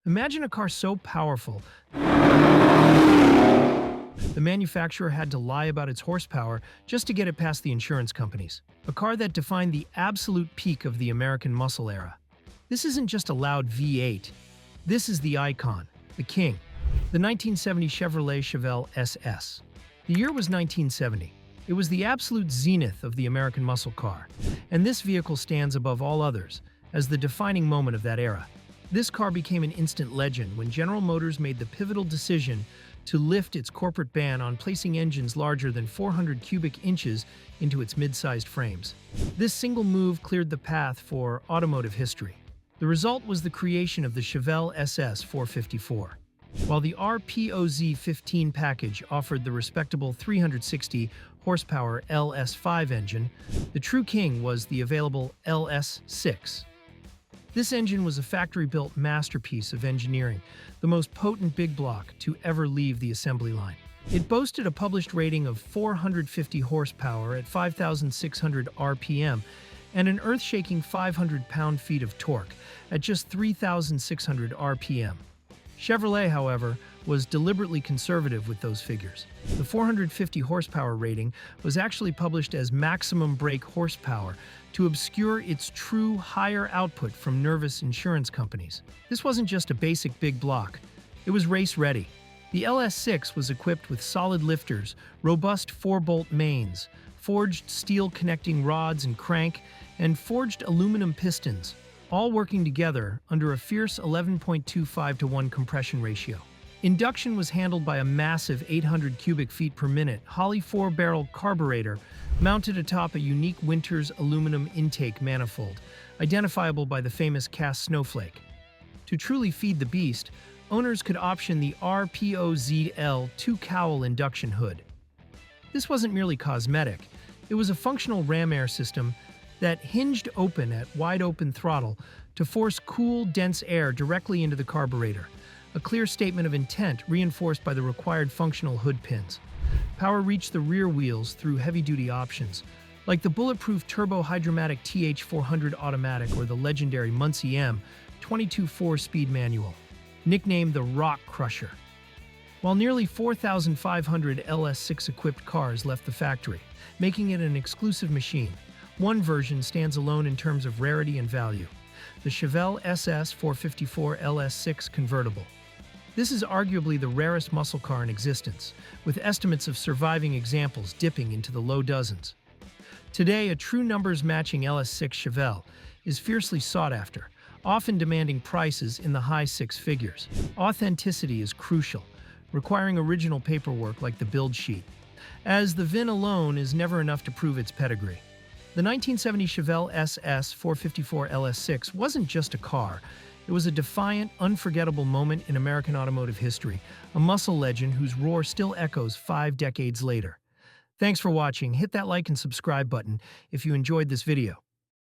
Imagine a car so powerful, the manufacturer had to lie about its horsepower just to get it past the insurance companies. A car that defined the absolute peak of the American muscle era. This isn't just a loud V8. This is the icon, the king, the 1970 Chevelle SS. The year was 1970. It was the absolute zenith of the American muscle car, and this vehicle stands above all others as the defining moment of that era. This car became an instant legend when General Motors made the pivotal decision to lift its corporate ban on placing engines larger than 400 cubic inches into its mid-sized frames. This single move cleared the path for automotive history. The result was the creation of the Chevelle SS 454. While the RPOZ-15 package offered the respectable 360 horsepower LS5 engine, the true king was the available LS6. This engine was a factory-built masterpiece of engineering, the most potent big block to ever leave the assembly line. It boasted a published rating of 450 horsepower at 5,600 RPM and an earth-shaking 500 pound-feet of torque at just 3,600 RPM. Chevrolet, however, was deliberately conservative with those figures. The 450 horsepower rating was actually published as maximum brake horsepower to obscure its true higher output from nervous insurance companies. This wasn't just a basic big block, it was race-ready. The LS6 was equipped with solid lifters, robust 4-bolt mains, forged steel connecting rods and crank, and forged aluminum pistons, all working together under a fierce 11.25-to-1 compression ratio. Induction was handled by a massive 800 cubic feet per minute Holley 4-barrel carburetor mounted atop a unique Winters aluminum intake manifold, identifiable by the famous cast snowflake. To truly feed the beast, owners could option the RPOZL 2-cowl induction hood. This wasn't merely cosmetic, it was a functional ram air system that hinged open at wide-open throttle to force cool, dense air directly into the carburetor, a clear statement of intent reinforced by the required functional hood pins. Power reached the rear wheels through heavy-duty options, like the bulletproof turbo-hydromatic TH400 automatic or the legendary Muncie M 22 4-speed manual, nicknamed the Rock Crusher. While nearly 4,500 LS6-equipped cars left the factory, making it an exclusive machine, one version stands alone in terms of rarity and value, the Chevelle SS 454 LS6 convertible. This is arguably the rarest muscle car in existence, with estimates of surviving examples dipping into the low dozens. Today, a true numbers-matching LS6 Chevelle is fiercely sought after, often demanding prices in the high six figures. Authenticity is crucial, requiring original paperwork like the build sheet, as the VIN alone is never enough to prove its pedigree. The 1970 Chevelle SS 454 LS6 wasn't just a car. It was a defiant, unforgettable moment in American automotive history, a muscle legend whose roar still echoes 5 decades later. Thanks for watching. Hit that like and subscribe button if you enjoyed this video.